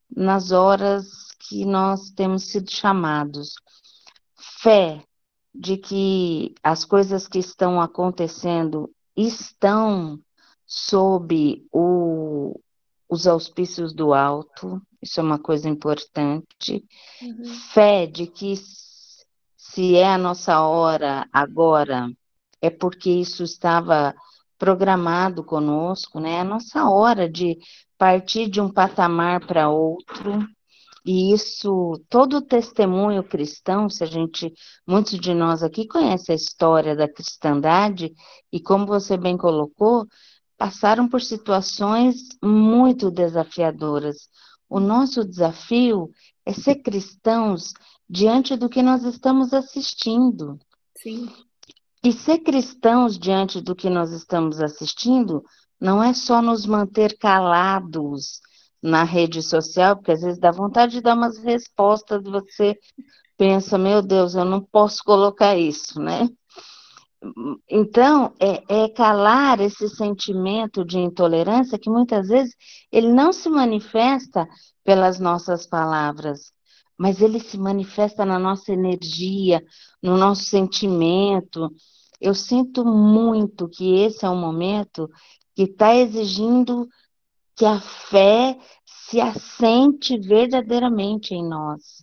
nas horas que nós temos sido chamados. Fé de que as coisas que estão acontecendo estão sob os auspícios do alto, isso é uma coisa importante. Fé de que se é a nossa hora agora, é porque isso estava programado conosco, né? É a nossa hora de partir de um patamar para outro. E isso, todo o testemunho cristão, muitos de nós aqui conhecem a história da cristandade, e como você bem colocou, passaram por situações muito desafiadoras. O nosso desafio é ser cristãos diante do que nós estamos assistindo. Sim. E ser cristãos diante do que nós estamos assistindo não é só nos manter calados na rede social, porque às vezes dá vontade de dar umas respostas, você pensa, meu Deus, eu não posso colocar isso, né? Então, é calar esse sentimento de intolerância que muitas vezes ele não se manifesta pelas nossas palavras, mas ele se manifesta na nossa energia, no nosso sentimento. Eu sinto muito que esse é um momento que está exigindo que a fé se assente verdadeiramente em nós.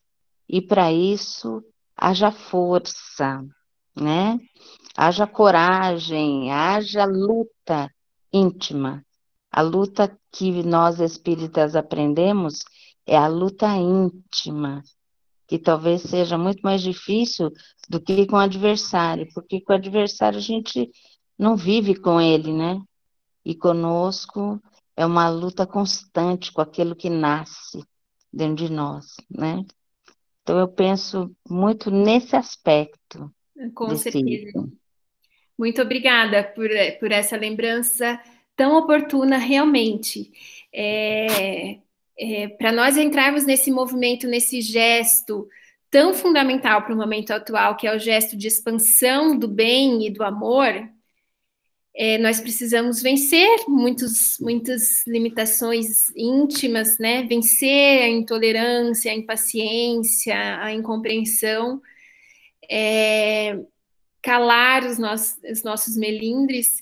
E para isso, haja força, né? Haja coragem, haja luta íntima. A luta que nós espíritas aprendemos é a luta íntima, que talvez seja muito mais difícil do que com o adversário, porque com o adversário a gente não vive com ele, né? E conosco é uma luta constante com aquilo que nasce dentro de nós, né? Então eu penso muito nesse aspecto Com desse certeza. item. Muito obrigada por essa lembrança tão oportuna, realmente. Para nós entrarmos nesse movimento, nesse gesto tão fundamental para o momento atual, que é o gesto de expansão do bem e do amor, nós precisamos vencer muitas limitações íntimas, né? Vencer a intolerância, a impaciência, a incompreensão, calar os nossos melindres,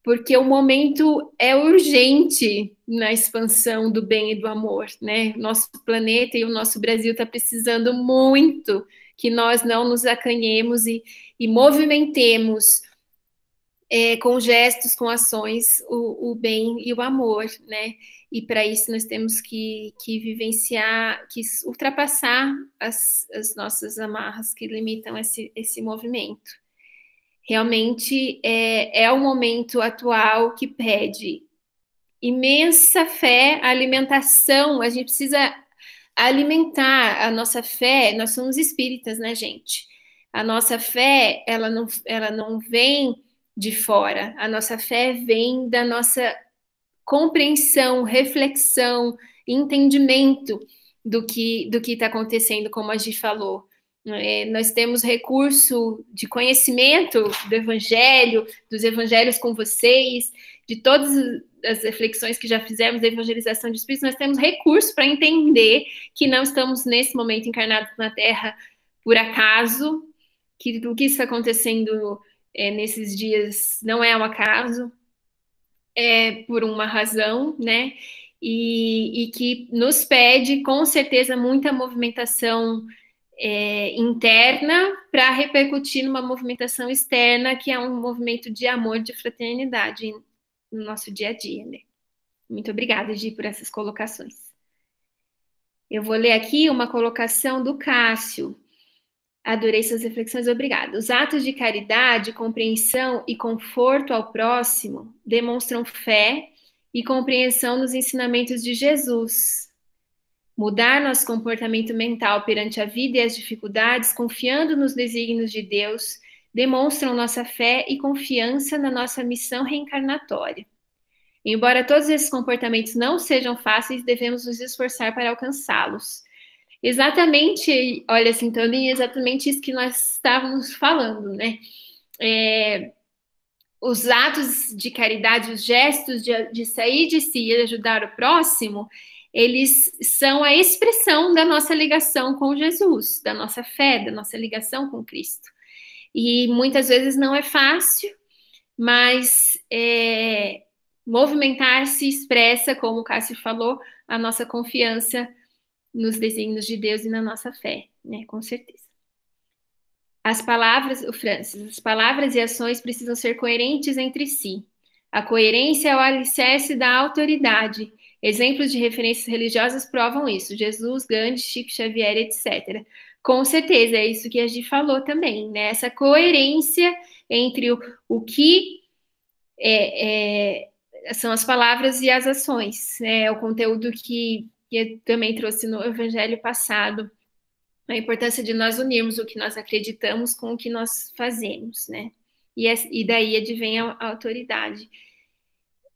porque o momento é urgente na expansão do bem e do amor, né? Nosso planeta e o nosso Brasil está precisando muito que nós não nos acanhemos e movimentemos com gestos, com ações, o bem e o amor, né? E para isso nós temos que vivenciar, que ultrapassar as nossas amarras que limitam esse movimento. Realmente é o momento atual que pede imensa fé, alimentação. A gente precisa alimentar a nossa fé. Nós somos espíritas, né, gente? A nossa fé, ela não vem de fora. A nossa fé vem da nossa compreensão, reflexão, entendimento do que está acontecendo, como a gente falou. Nós temos recurso de conhecimento do Evangelho, dos Evangelhos com vocês, de todas as reflexões que já fizemos da evangelização de espíritos, nós temos recurso para entender que não estamos nesse momento encarnados na Terra por acaso, que o que está acontecendo nesses dias não é um acaso, por uma razão, né? E que nos pede, com certeza, muita movimentação interna para repercutir numa movimentação externa, que é um movimento de amor, de fraternidade no nosso dia a dia, né? Muito obrigada, Gi, por essas colocações. Eu vou ler aqui uma colocação do Cássio. Adorei suas reflexões, obrigada. Os atos de caridade, compreensão e conforto ao próximo demonstram fé e compreensão nos ensinamentos de Jesus. Mudar nosso comportamento mental perante a vida e as dificuldades, confiando nos desígnios de Deus, demonstram nossa fé e confiança na nossa missão reencarnatória. Embora todos esses comportamentos não sejam fáceis, devemos nos esforçar para alcançá-los. Exatamente, olha, Sintonia, exatamente isso que nós estávamos falando, né? Os atos de caridade, os gestos de sair de si e ajudar o próximo, eles são a expressão da nossa ligação com Jesus, da nossa fé, da nossa ligação com Cristo. E muitas vezes não é fácil, mas movimentar-se expressa, como o Cássio falou, a nossa confiança nos desígnios de Deus e na nossa fé, né? Com certeza. As palavras, o Francis, as palavras e ações precisam ser coerentes entre si. A coerência é o alicerce da autoridade. Exemplos de referências religiosas provam isso. Jesus, Gandhi, Chico Xavier, etc. Com certeza, é isso que a Gi falou também, né? Essa coerência entre o que são as palavras e as ações, né? O conteúdo que eu também trouxe no evangelho passado, a importância de nós unirmos o que nós acreditamos com o que nós fazemos, né? E daí advém a autoridade.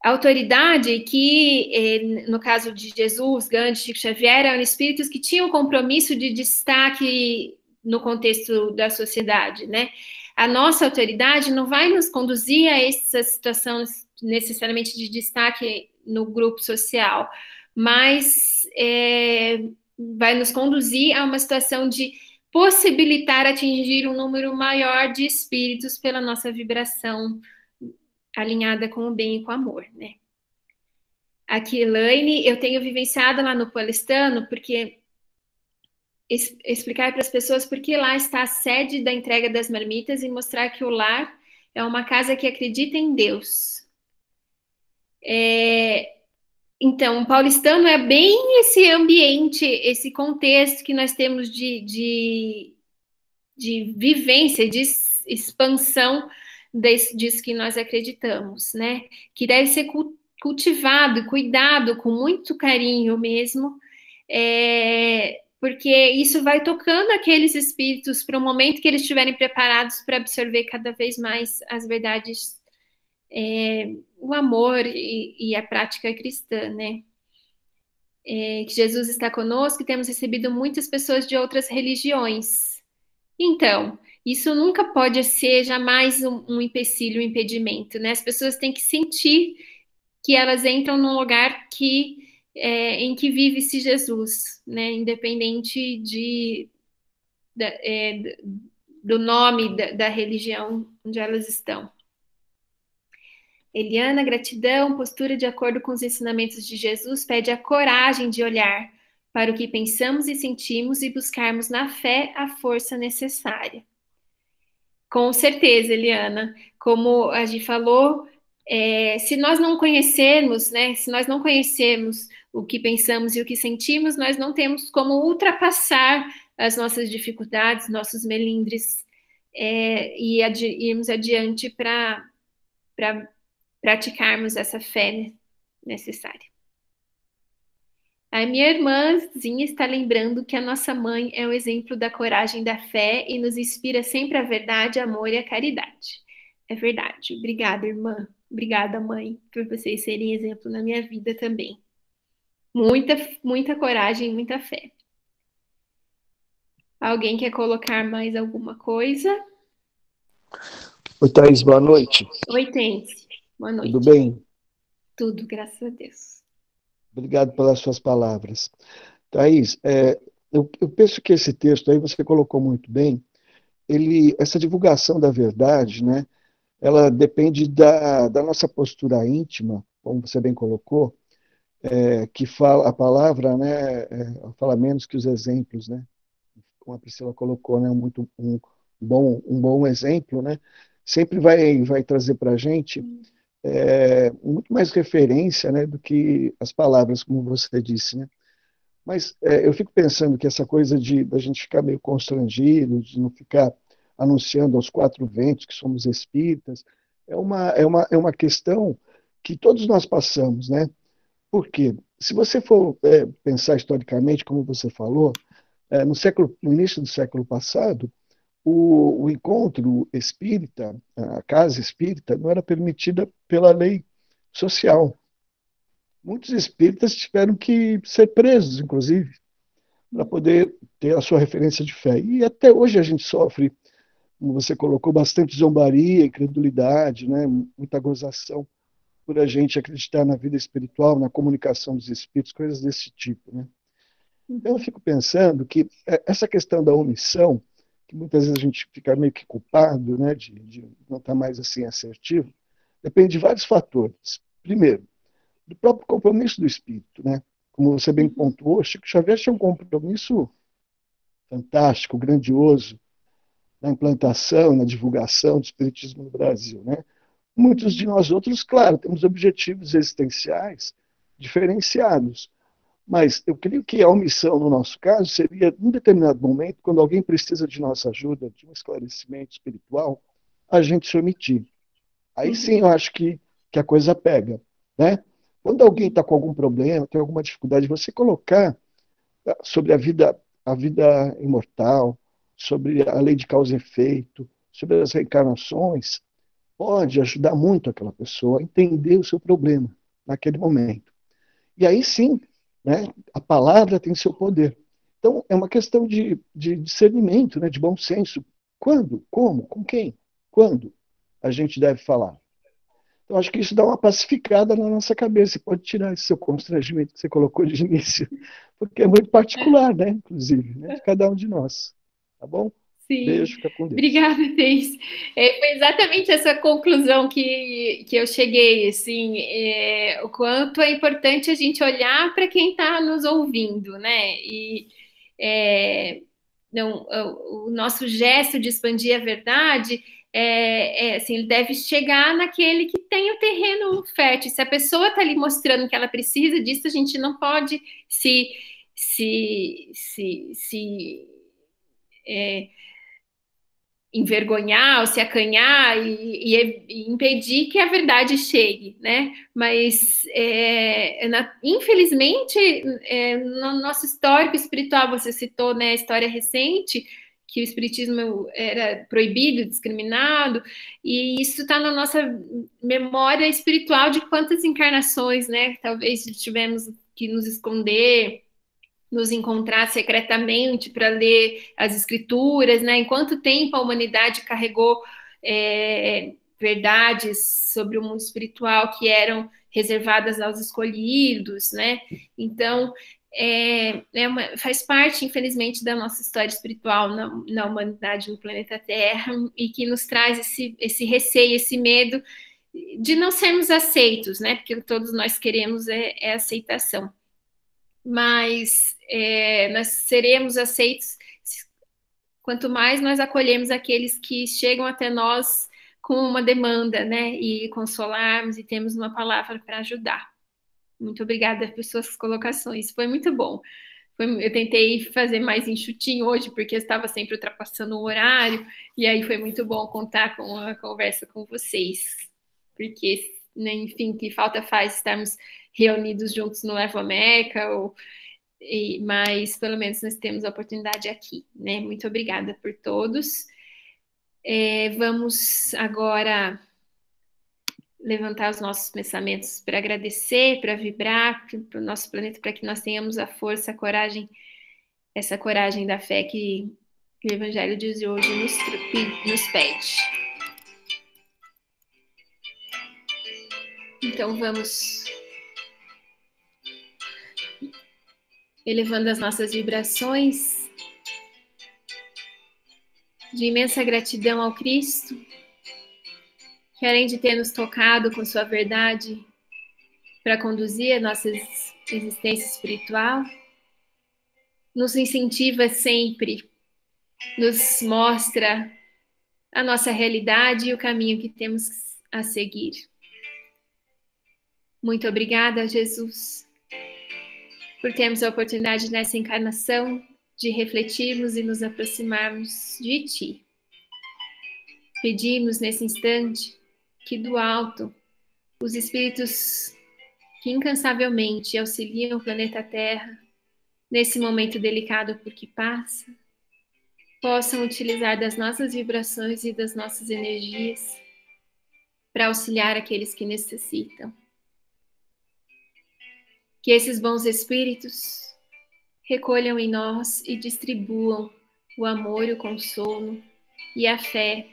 A autoridade que, no caso de Jesus, Gandhi, Chico Xavier, eram espíritos que tinham compromisso de destaque no contexto da sociedade, né? A nossa autoridade não vai nos conduzir a essa situação necessariamente de destaque no grupo social, mas vai nos conduzir a uma situação de possibilitar atingir um número maior de espíritos pela nossa vibração alinhada com o bem e com o amor, né? Aqui, Elaine, eu tenho vivenciado lá no Paulistano, porque explicar para as pessoas por que lá está a sede da entrega das marmitas e mostrar que o lar é uma casa que acredita em Deus. Então, o paulistano é bem esse ambiente, esse contexto que nós temos de vivência, de expansão disso que nós acreditamos, né? Que deve ser cultivado, cuidado com muito carinho mesmo, porque isso vai tocando aqueles espíritos para o momento que eles estiverem preparados para absorver cada vez mais as verdades, o amor e a prática cristã, né? Que Jesus está conosco e temos recebido muitas pessoas de outras religiões. Então, isso nunca pode ser jamais um empecilho, um impedimento, né? As pessoas têm que sentir que elas entram num lugar em que vive-se Jesus, né? Independente do nome da religião onde elas estão. Eliana, gratidão, postura de acordo com os ensinamentos de Jesus, pede a coragem de olhar para o que pensamos e sentimos e buscarmos na fé a força necessária. Com certeza, Eliana. Como a gente falou, se nós não conhecermos, né, se nós não conhecermos o que pensamos e o que sentimos, nós não temos como ultrapassar as nossas dificuldades, nossos melindres, e irmos adiante para praticarmos essa fé necessária. A minha irmãzinha está lembrando que a nossa mãe é o exemplo da coragem da fé e nos inspira sempre a verdade, amor e a caridade. É verdade. Obrigada, irmã. Obrigada, mãe, por vocês serem exemplo na minha vida também. Muita, muita coragem, muita fé. Alguém quer colocar mais alguma coisa? Oi, Thaís, boa noite. Oi, Tense. Boa noite. Tudo bem? Tudo, graças a Deus. Obrigado pelas suas palavras. Thaís, eu penso que esse texto aí você colocou muito bem. Essa divulgação da verdade, né, ela depende da nossa postura íntima, como você bem colocou, que fala a palavra, né, fala menos que os exemplos, né? Como a Priscila colocou, né, um bom exemplo, né, sempre vai trazer para a gente muito mais referência, né, do que as palavras, como você disse, né? Mas eu fico pensando que essa coisa da gente ficar meio constrangido, de não ficar anunciando aos quatro ventos que somos espíritas, é uma questão que todos nós passamos, né? Por quê? Se você for pensar historicamente, como você falou, no início do século passado, o encontro espírita, a casa espírita, não era permitida pela lei social. Muitos espíritas tiveram que ser presos, inclusive, para poder ter a sua referência de fé. E até hoje a gente sofre, como você colocou, bastante zombaria, incredulidade, né? Muita gozação por a gente acreditar na vida espiritual, na comunicação dos espíritos, coisas desse tipo, né? Então eu fico pensando que essa questão da omissão, que muitas vezes a gente fica meio que culpado, né, de não estar mais assim assertivo, depende de vários fatores. Primeiro, do próprio compromisso do espírito, né? Como você bem pontuou, Chico Xavier tinha um compromisso fantástico, grandioso, na implantação, na divulgação do espiritismo no Brasil, né? Muitos de nós outros, claro, temos objetivos existenciais diferenciados, mas eu creio que a omissão, no nosso caso, seria, num determinado momento, quando alguém precisa de nossa ajuda, de um esclarecimento espiritual, a gente se omitir. Aí sim eu acho que a coisa pega, né? Quando alguém está com algum problema, tem alguma dificuldade, você colocar sobre a vida imortal, sobre a lei de causa e efeito, sobre as reencarnações, pode ajudar muito aquela pessoa a entender o seu problema naquele momento. E aí sim, né, a palavra tem seu poder. Então, é uma questão de discernimento, né, de bom senso. Quando? Como? Com quem? Quando a gente deve falar? Então, acho que isso dá uma pacificada na nossa cabeça. Pode tirar esse seu constrangimento que você colocou de início, porque é muito particular, né, inclusive, né, de cada um de nós. Tá bom? Sim, Beijo, fica com Deus. obrigada, Deise. Foi exatamente essa conclusão que eu cheguei, assim, o quanto é importante a gente olhar para quem está nos ouvindo, né? E Não, o nosso gesto de expandir a verdade assim, ele deve chegar naquele que tem o terreno fértil. Se a pessoa está ali mostrando que ela precisa disso, a gente não pode se envergonhar ou se acanhar e impedir que a verdade chegue, né? Mas, infelizmente, no nosso histórico espiritual, você citou, né, a história recente, que o espiritismo era proibido, discriminado, e isso está na nossa memória espiritual de quantas encarnações, né? Talvez tivemos que nos esconder, nos encontrar secretamente para ler as escrituras, né? Em quanto tempo a humanidade carregou verdades sobre o mundo espiritual que eram reservadas aos escolhidos, né? Então, faz parte, infelizmente, da nossa história espiritual na humanidade, no planeta Terra, e que nos traz esse receio, esse medo de não sermos aceitos, né? Porque todos nós queremos aceitação. Mas nós seremos aceitos quanto mais nós acolhemos aqueles que chegam até nós com uma demanda, né? E consolarmos e temos uma palavra para ajudar. Muito obrigada por suas colocações. Foi muito bom. Eu tentei fazer mais enxutinho hoje, porque eu estava sempre ultrapassando o horário, e aí foi muito bom contar com a conversa com vocês. Porque, né, enfim, que falta faz estarmos reunidos juntos no Levo Meca, mas pelo menos nós temos a oportunidade aqui, né? Muito obrigada por todos. Vamos agora levantar os nossos pensamentos para agradecer, para vibrar para o nosso planeta, para que nós tenhamos a força, a coragem, essa coragem da fé que o Evangelho de hoje nos pede. Então vamos elevando as nossas vibrações de imensa gratidão ao Cristo, que além de ter nos tocado com sua verdade para conduzir a nossa existência espiritual, nos incentiva sempre, nos mostra a nossa realidade e o caminho que temos a seguir. Muito obrigada, Jesus, por termos a oportunidade nessa encarnação de refletirmos e nos aproximarmos de Ti. Pedimos nesse instante que do alto os espíritos que incansavelmente auxiliam o planeta Terra nesse momento delicado por que passa, possam utilizar das nossas vibrações e das nossas energias para auxiliar aqueles que necessitam. Que esses bons espíritos recolham em nós e distribuam o amor, o consolo e a fé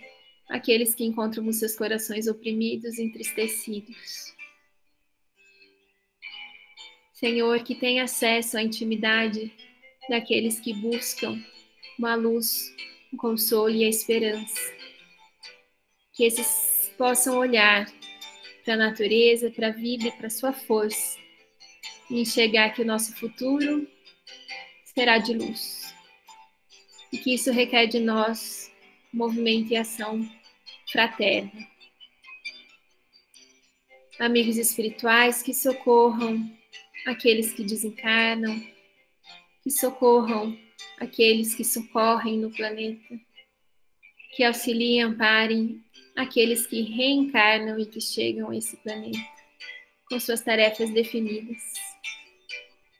àqueles que encontram os seus corações oprimidos e entristecidos. Senhor, que tenha acesso à intimidade daqueles que buscam uma luz, um consolo e a esperança. Que esses possam olhar para a natureza, para a vida e para a sua força e enxergar que o nosso futuro será de luz. E que isso requer de nós movimento e ação fraterna. Amigos espirituais que socorram aqueles que desencarnam, que socorram aqueles que socorrem no planeta, que auxiliem e amparem aqueles que reencarnam e que chegam a esse planeta com suas tarefas definidas,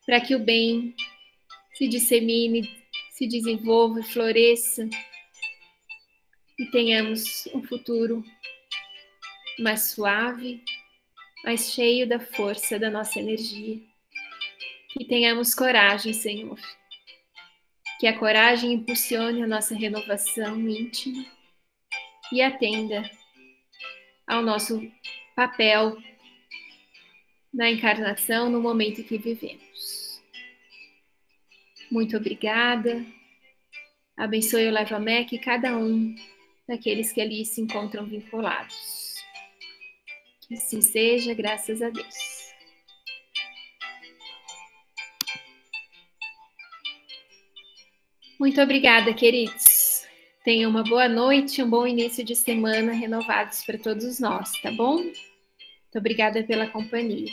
para que o bem se dissemine, se desenvolva, floresça e tenhamos um futuro mais suave, mais cheio da força da nossa energia. Que tenhamos coragem, Senhor. Que a coragem impulsione a nossa renovação íntima e atenda ao nosso papel na encarnação no momento que vivemos. Muito obrigada. Abençoe o Levamec e cada um daqueles que ali se encontram vinculados. Que assim seja, graças a Deus. Muito obrigada, queridos. Tenham uma boa noite, um bom início de semana, renovados para todos nós, tá bom? Muito obrigada pela companhia.